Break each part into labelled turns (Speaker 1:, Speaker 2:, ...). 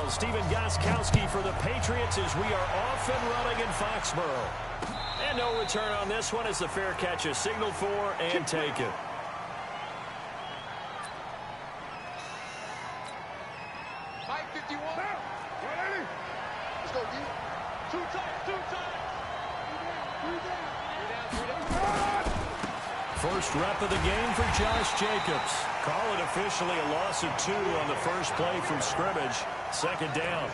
Speaker 1: signal. Stephen Gostkowski for the Patriots as we are off and running in Foxborough. And no return on this one as the fair catch is signaled for and taken.
Speaker 2: Mike 51. Let's go, D. Two times.
Speaker 1: First rep of the game for Josh Jacobs. Call it officially a loss of 2 on the first play from scrimmage. Second down.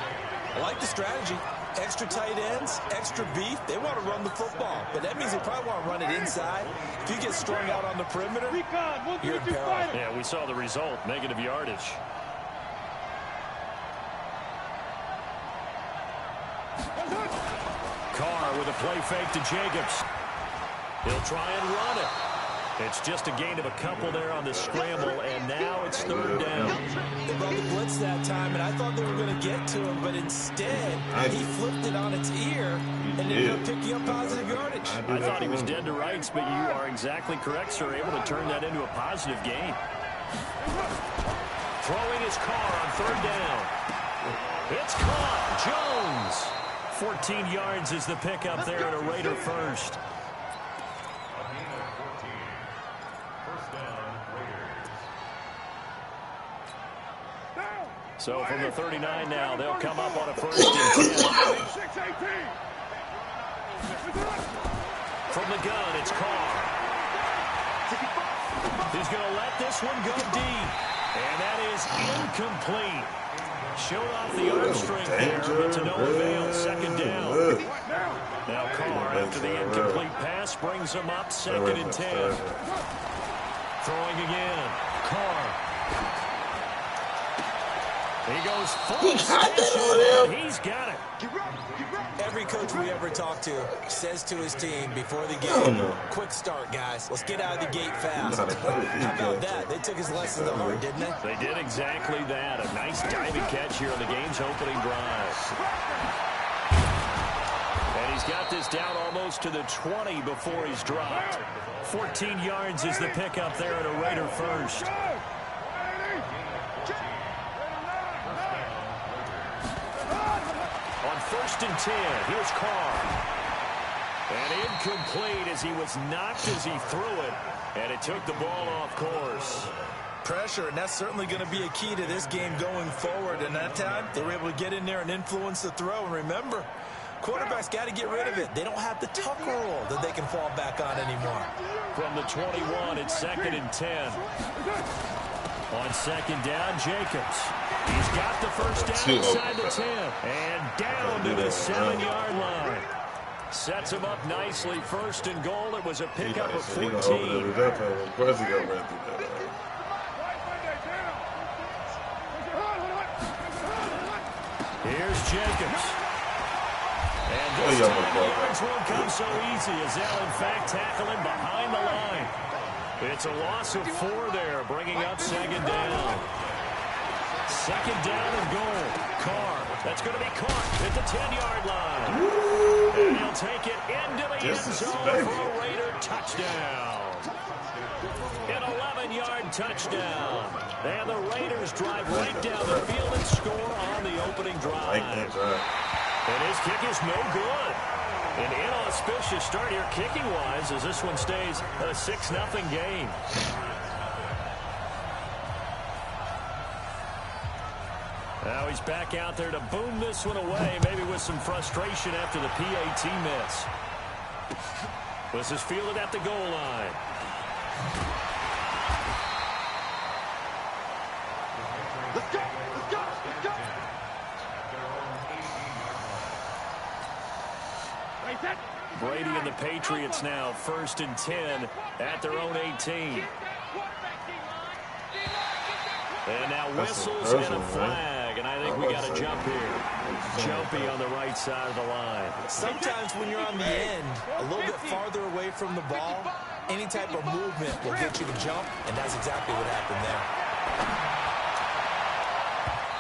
Speaker 3: I like the strategy. Extra tight ends, extra beef. They want to run the football, but that means they probably want to run it inside. If you get strung out on the perimeter, you're in peril.
Speaker 1: Yeah, we saw the result. Negative yardage. Carr with a play fake to Jacobs. He'll try and run it. It's just a gain of a couple there on the scramble, and now it's third down.
Speaker 3: They brought the blitz that time, and I thought they were going to get to him, but instead, he flipped it on its ear and ended up picking up positive yardage.
Speaker 1: I thought he was dead to rights, but you are exactly correct, sir. Able to turn that into a positive gain. Throwing his Carr on third down. It's caught. Jones. 14 yards is the pickup there at a Raider first. So from the 39 now, they'll come up on a first and 10. From the gun, it's Carr. He's going to let this one go deep. And that is incomplete. Showed off the arm strength there, but to no avail. Second down. Now Carr, after the incomplete pass, brings him up second and 10. Throwing again. Carr. He goes full extension, and he's got it.
Speaker 3: Every coach we ever talk to says to his team before the game, quick start, guys. Let's get out of the gate fast. How about that? They took his lesson to heart, didn't they?
Speaker 1: They did exactly that. A nice diving catch here on the game's opening drive. And he's got this down almost to the 20 before he's dropped. 14 yards is the pickup there at a Raider first. First and 10. Here's Carr. And incomplete as he was knocked as he threw it. And it took the ball off course.
Speaker 3: Pressure, and that's certainly going to be a key to this game going forward. And that time, they were able to get in there and influence the throw. And remember, quarterbacks got to get rid of it. They don't have the tuck rule that they can fall back on anymore.
Speaker 1: From the 21, it's second and 10. On second down, Jacobs. He's got the first down inside the 10. And down to the 7-yard line. Sets him up nicely. First and goal. It was a pickup of 14. Here's Jacobs. And this time the yards won't come so easy as they'll in fact tackle him behind the line. It's a loss of 4 there, bringing up second down. Second down and goal. Carr. That's going to be caught at the 10-yard line. And he'll take it into the end zone for a Raider touchdown. An 11-yard touchdown. And the Raiders drive right down the field and score on the opening drive. And his kick is no good. An inauspicious start here kicking-wise as this one stays a 6-0 game. Now he's back out there to boom this one away, maybe with some frustration after the PAT miss. This is fielded at the goal line.
Speaker 2: Let's go! Let's go! Let's go!
Speaker 1: Brady and the Patriots now first and 10 at their own 18. And now whistles and a flag, and I think we got a jump here. Jumpy on the right side of the line.
Speaker 3: Sometimes when you're on the end, a little bit farther away from the ball, any type of movement will get you to jump, and that's exactly what happened there.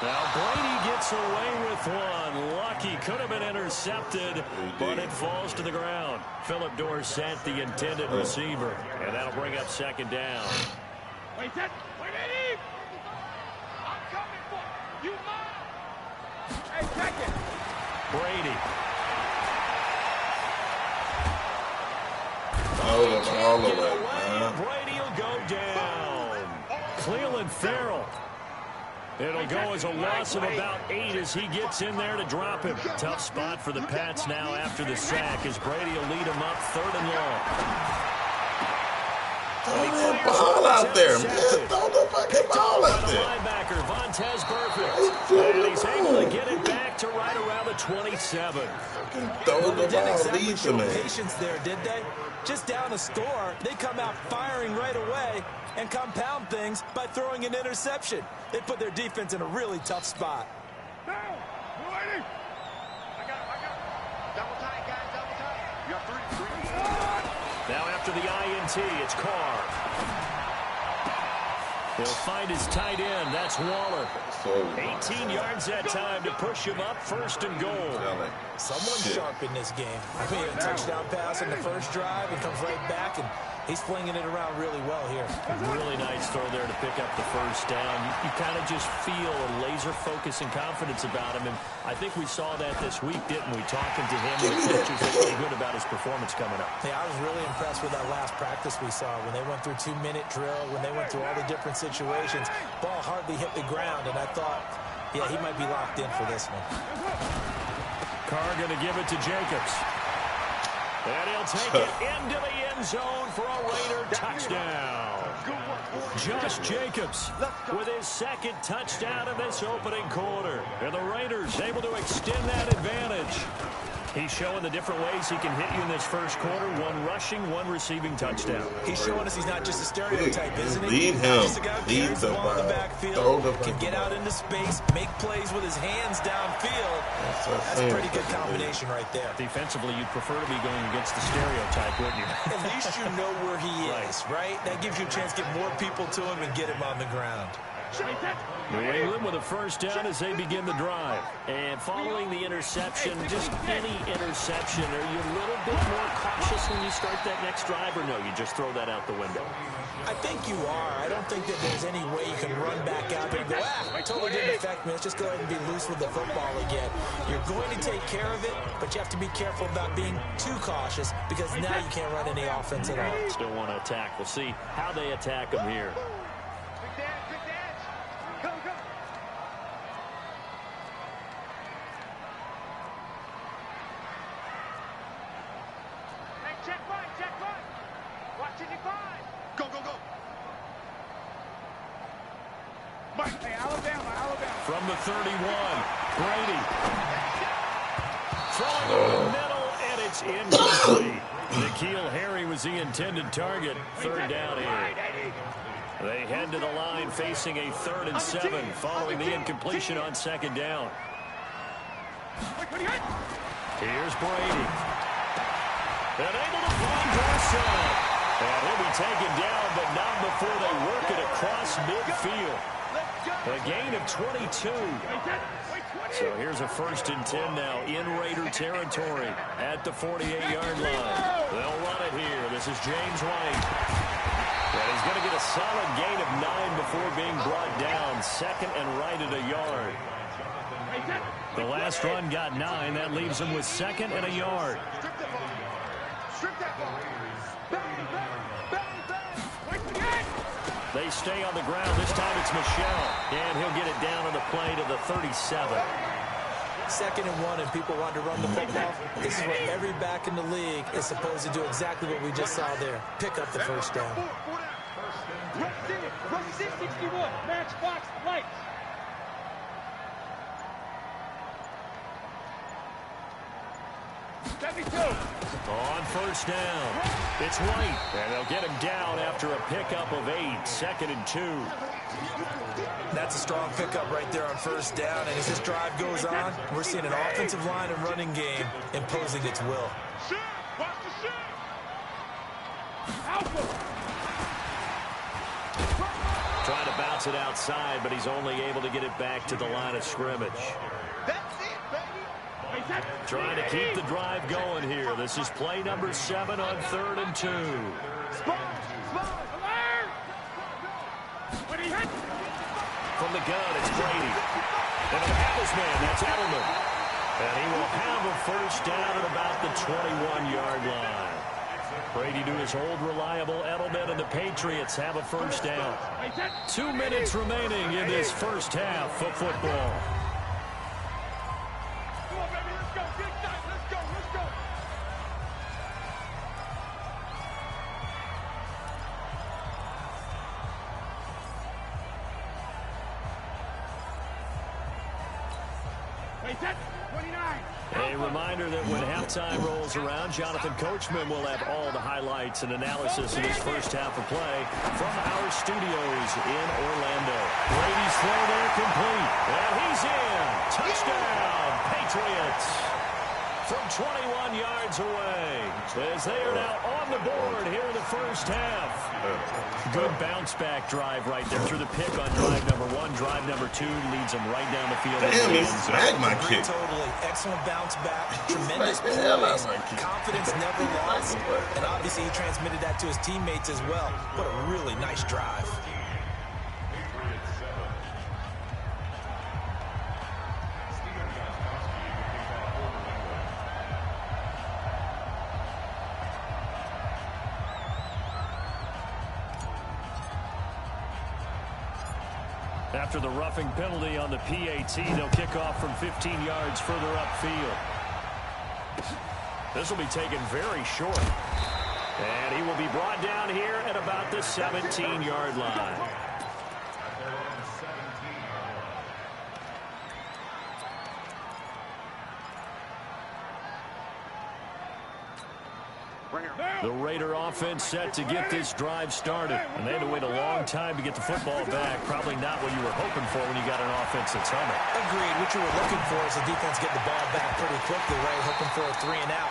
Speaker 1: Now Brady gets away with one. Lucky, could have been intercepted, but it falls to the ground. Philip Dorsett, the intended receiver, and that'll bring up second down. Brady.
Speaker 4: All the way, man.
Speaker 1: Brady will go down. Clelin Ferrell. It'll go as a loss of about 8 as he gets in there to drop him. Tough spot for the Pats now after the sack as Brady will lead him up 3rd and long.
Speaker 4: Throw that ball out there, man. Throw the fucking ball out there.
Speaker 1: Linebacker Vontaze Burfict. And he's able to get it back to right around the 27.
Speaker 4: Throw the ball,
Speaker 3: Didn't exactly
Speaker 4: lead
Speaker 3: show
Speaker 4: to me.
Speaker 3: patience there, did they? Just down a score, they come out firing right away and compound things by throwing an interception. They put their defense in a really tough spot.
Speaker 2: Now, I got it. Double tight, guys, double tight. You got 3.
Speaker 1: Now after the INT, it's Carr. He'll find his tight end. That's Waller. 18 yards that time to push him up 1st and goal.
Speaker 3: Someone's sharp in this game. I mean, a touchdown pass in the first drive and comes right back, and he's flinging it around really well here.
Speaker 1: Really nice throw there to pick up the 1st down. You kind of just feel a laser focus and confidence about him, and I think we saw that this week, didn't we? Talking to him, the coaches are really good about his performance coming up.
Speaker 3: Yeah, I was really impressed with that last practice we saw when they went through 2-minute drill, when they went through all the different situations. Ball hardly hit the ground, and I thought, yeah, he might be locked in for this one.
Speaker 1: Carr going to give it to Jacobs. And he'll take it into the end zone for a Raider touchdown. Josh Jacobs with his 2nd touchdown in this opening quarter. And the Raiders able to extend that advantage. He's showing the different ways he can hit you in this first quarter. 1 rushing, 1 receiving touchdown.
Speaker 3: He's showing us he's not just a stereotype, isn't he?
Speaker 4: Lead him.
Speaker 3: Just a guy who carries the ball in the backfield, can get out into space, make plays with his hands downfield. That's a pretty good combination right there.
Speaker 1: Defensively, you'd prefer to be going against the stereotype, wouldn't you?
Speaker 3: At least you know where he is, right? That gives you a chance to get more people to him and get him on the ground.
Speaker 1: New England with a 1st down as they begin the drive. And following the interception, just any interception, are you a little bit more cautious when you start that next drive, or no, you just throw that out the window?
Speaker 3: I think you are. I don't think that there's any way you can run back out there and go, totally didn't affect me. Let's just go ahead and be loose with the football again. You're going to take care of it, but you have to be careful about being too cautious because now you can't run any offense at all.
Speaker 1: Still want to attack. We'll see how they attack them here. From the 31, Brady. Throwing over the middle, and it's incomplete. N'Keal Harry was the intended target. 3rd down here. They head to the line facing a 3rd and 7 following the incompletion on 2nd down. Here's Brady. And able to find Garcon. And he'll be taken down, but not before they work it across midfield. A gain of 22. So here's a 1st and 10 now in Raider territory at the 48-yard line. They'll run it here. This is James White. And he's going to get a solid gain of 9 before being brought down. 2nd and right at a yard. The last run got 9. That leaves him with 2nd and a yard. They stay on the ground. This time it's Michel. And he'll get it down on the play to the 37.
Speaker 3: 2nd and 1, and people want to run the football. This is what every back in the league is supposed to do, exactly what we just saw there. Pick up the 1st down.
Speaker 2: Rush 661, Matchbox Lights.
Speaker 1: On 1st down, it's White, and they'll get him down after a pickup of 8, 2nd and 2.
Speaker 3: That's a strong pickup right there on 1st down, and as this drive goes on, we're seeing an offensive line and running game imposing its will.
Speaker 1: Trying to bounce it outside, but he's only able to get it back to the line of scrimmage. Trying to keep the drive going here. This is play number 7 on 3rd and 2. From the gun, it's Brady. And he'll have his man. That's Edelman. And he will have a first down at about the 21-yard line. Brady to his old reliable Edelman, and the Patriots have a first down. 2 minutes remaining in this first half of football.
Speaker 2: Come on, baby, let's go. Get excited. Let's go. Let's go. Hey, set. 29.
Speaker 1: A reminder that when halftime rolls around, Jonathan Coachman will have all the highlights and analysis of this first half of play from our studios in Orlando. Brady's throw there complete, and he's in. Touchdown, Patriots. From 21 yards away, as they are now on the board here in the first half. Good bounce-back drive right there through the pick on drive number 1. Drive number 2 leads them right down the field.
Speaker 4: Damn, he smacked my kick.
Speaker 3: Totally. Excellent bounce back. Tremendous poise. Confidence never lost. And obviously he transmitted that to his teammates as well. What a really nice drive.
Speaker 1: After the roughing penalty on the PAT, they'll kick off from 15 yards further upfield. This will be taken very short. And he will be brought down here at about the 17-yard line. The Raider offense set to get this drive started. And they had to wait a long time to get the football back. Probably not what you were hoping for when you got an offense that's humming.
Speaker 3: Agreed. What you were looking for is the defense get the ball back pretty quickly, right? Hoping for a 3 and out.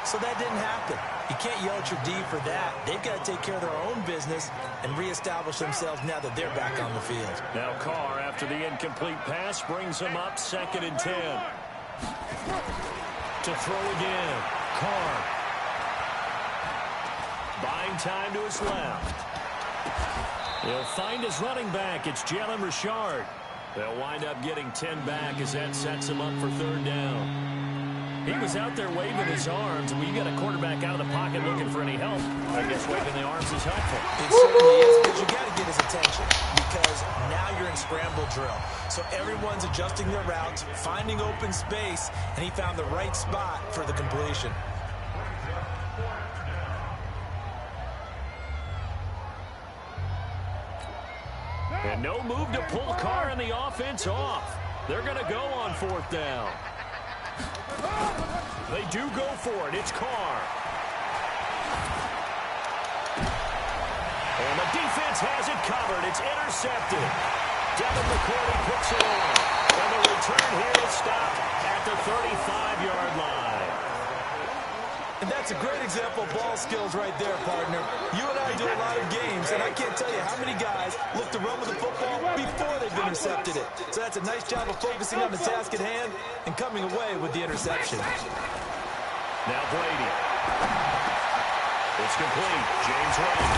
Speaker 3: So that didn't happen. You can't yell at your D for that. They've got to take care of their own business and reestablish themselves now that they're back on the field.
Speaker 1: Now Carr, after the incomplete pass, brings him up 2nd and 10. To throw again. Carr. Buying time to his left. He'll find his running back. It's Jalen Richard. They'll wind up getting 10 back as that sets him up for 3rd down. He was out there waving his arms, and when you got a quarterback out of the pocket looking for any help, I guess waving the arms is helpful.
Speaker 3: It certainly is, but you got to get his attention because now you're in scramble drill. So everyone's adjusting their routes, finding open space, and he found the right spot for the completion.
Speaker 1: And no move to pull Carr and the offense off. They're going to go on 4th down. They do go for it. It's Carr. And the defense has it covered. It's intercepted. Devin McCourty puts it on. And the return here is stopped at the 35-yard line.
Speaker 3: And that's a great example of ball skills right there, partner. You and I do a lot of games, and I can't tell you how many guys look to run with the football before they've intercepted it. So that's a nice job of focusing on the task at hand and coming away with the interception.
Speaker 1: Now Brady. It's complete. James White.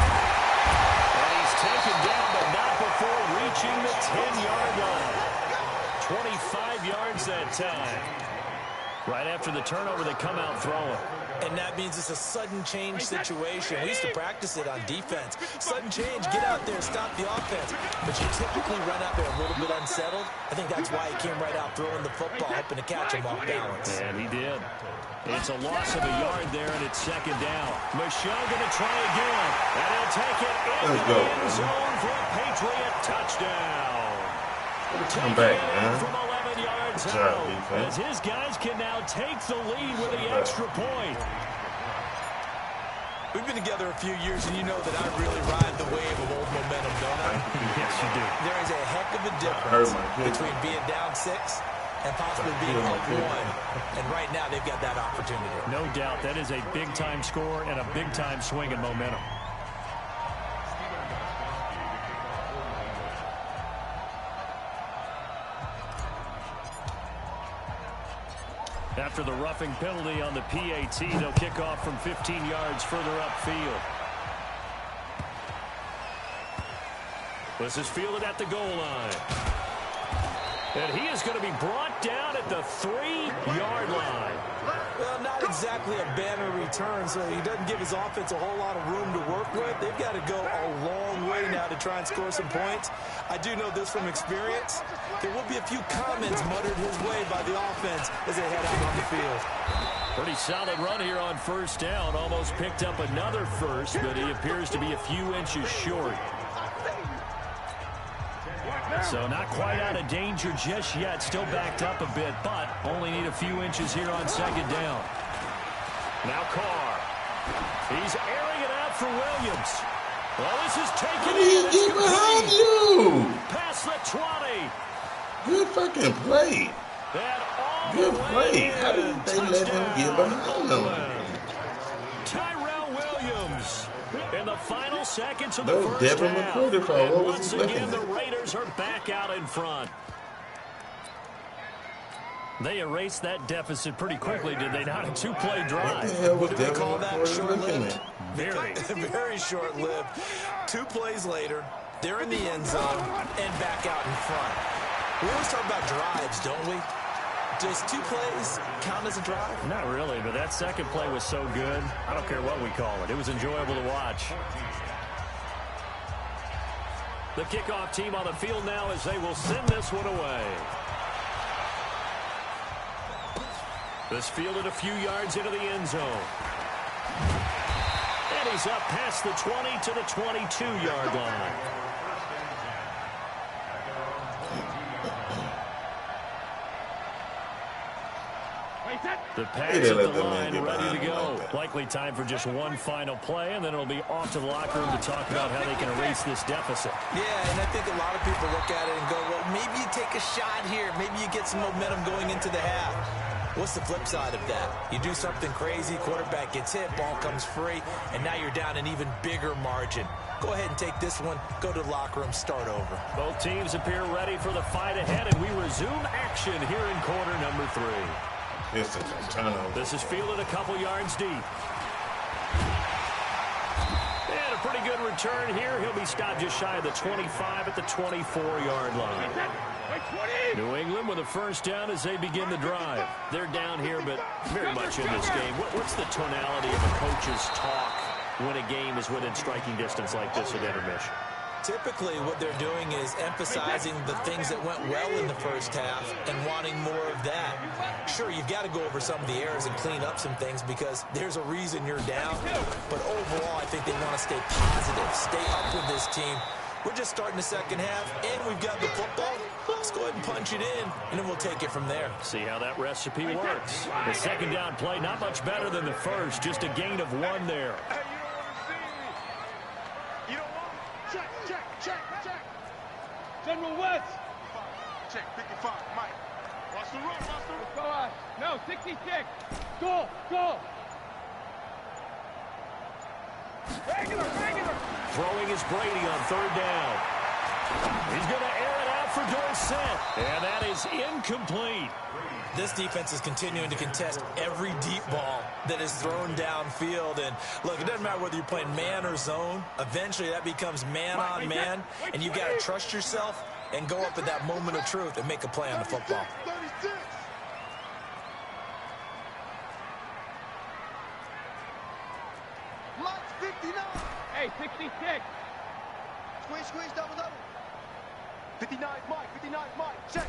Speaker 1: And he's taken down, but not before reaching the 10-yard line. 25 yards that time. Right after the turnover, they come out throwing.
Speaker 3: And that means it's a sudden change situation. We used to practice it on defense. Sudden change, get out there, stop the offense. But you typically run out there a little bit unsettled. I think that's why he came right out throwing the football, hoping to catch him off balance.
Speaker 1: And he did. It's a loss of a yard there, and it's 2nd down. Michel going to try again. And he'll take it into the end zone for a Patriot touchdown.
Speaker 4: Come back, man.
Speaker 1: From 11 yards out, as his guys can now take the lead with the extra point.
Speaker 3: We've been together a few years, and you know that I really ride the wave of old momentum, don't I?
Speaker 1: Yes, you do.
Speaker 3: There is a heck of a difference between being down 6 and possibly being up 1. And right now, they've got that opportunity.
Speaker 1: No doubt. That is a big-time score and a big-time swing in momentum. After the roughing penalty on the PAT, they'll kick off from 15 yards further upfield. This is fielded at the goal line. And he is going to be brought down at the 3-yard line.
Speaker 3: Well, not exactly a banner return, so he doesn't give his offense a whole lot of room to work with. They've got to go a long way now to try and score some points. I do know this from experience. There will be a few comments muttered his way by the offense as they head out on the field.
Speaker 1: Pretty solid run here on first down. Almost picked up another first, but he appears to be a few inches short. So not quite out of danger just yet. Still backed up a bit, but only need a few inches here on second down. Now Carr. He's airing it out for Williams. Well, this is taken in.
Speaker 4: Get behind you.
Speaker 1: Past the 20.
Speaker 4: Good fucking play. Good play. How did they let him get behind them?
Speaker 1: Tyrell Williams in the final seconds of the first
Speaker 4: Devin
Speaker 1: half.
Speaker 4: McCourty foul.
Speaker 1: And
Speaker 4: What was
Speaker 1: once
Speaker 4: he looking
Speaker 1: again,
Speaker 4: at?
Speaker 1: the Raiders are back out in front. They erased that deficit pretty quickly, did they not? A two-play drive.
Speaker 4: What the hell was
Speaker 3: What do we
Speaker 4: Devin
Speaker 3: call that?
Speaker 4: McCourty looking
Speaker 3: Short-lived?
Speaker 4: at?
Speaker 1: Very.
Speaker 3: Very short-lived. 2 plays later, they're in the end zone and back out in front. We always talk about drives, don't we? Does 2 plays count as a drive?
Speaker 1: Not really, but that second play was so good. I don't care what we call it. It was enjoyable to watch. The kickoff team on the field now as they will send this one away. This fielded a few yards into the end zone. And he's up past the 20 to the 22-yard line. The pass at the line ready to go. Likely time for just one final play, and then it'll be off to the locker room to talk about how they can erase this deficit.
Speaker 3: Yeah, and I think a lot of people look at it and go, well, maybe you take a shot here. Maybe you get some momentum going into the half. What's the flip side of that? You do something crazy, quarterback gets hit, ball comes free, and now you're down an even bigger margin. Go ahead and take this one, go to the locker room, start over.
Speaker 1: Both teams appear ready for the fight ahead, and we resume action here in quarter number 3. This is fielded a couple yards deep. And a pretty good return here. He'll be stopped just shy of the 25 at the 24-yard line. New England with a first down as they begin the drive. They're down here, but very much in this game. What's the tonality of a coach's talk when a game is within striking distance like this at intermission?
Speaker 3: Typically, what they're doing is emphasizing the things that went well in the first half and wanting more of that. Sure, you've got to go over some of the errors and clean up some things because there's a reason you're down. But overall, I think they want to stay positive, stay up with this team. We're just starting the second half, and we've got the football. Let's go ahead and punch it in, and then we'll take it from there.
Speaker 1: See how that recipe works. The second down play, not much better than the first, just a gain of 1 there.
Speaker 2: General West. Check, 55, Mike. Watch the run, Go on. No, 66. Go. Regular.
Speaker 1: Throwing is Brady on third down. He's going to air it out for Dorsett. And that is incomplete.
Speaker 3: This defense is continuing to contest every deep ball that is thrown downfield. And look, it doesn't matter whether you're playing man or zone. Eventually, that becomes man on man. And you've got to trust yourself and go up at that moment of truth and make a play on the football.
Speaker 2: 36. Mike's 59. Hey, 66. Squeeze, double. 59 Mike. Check.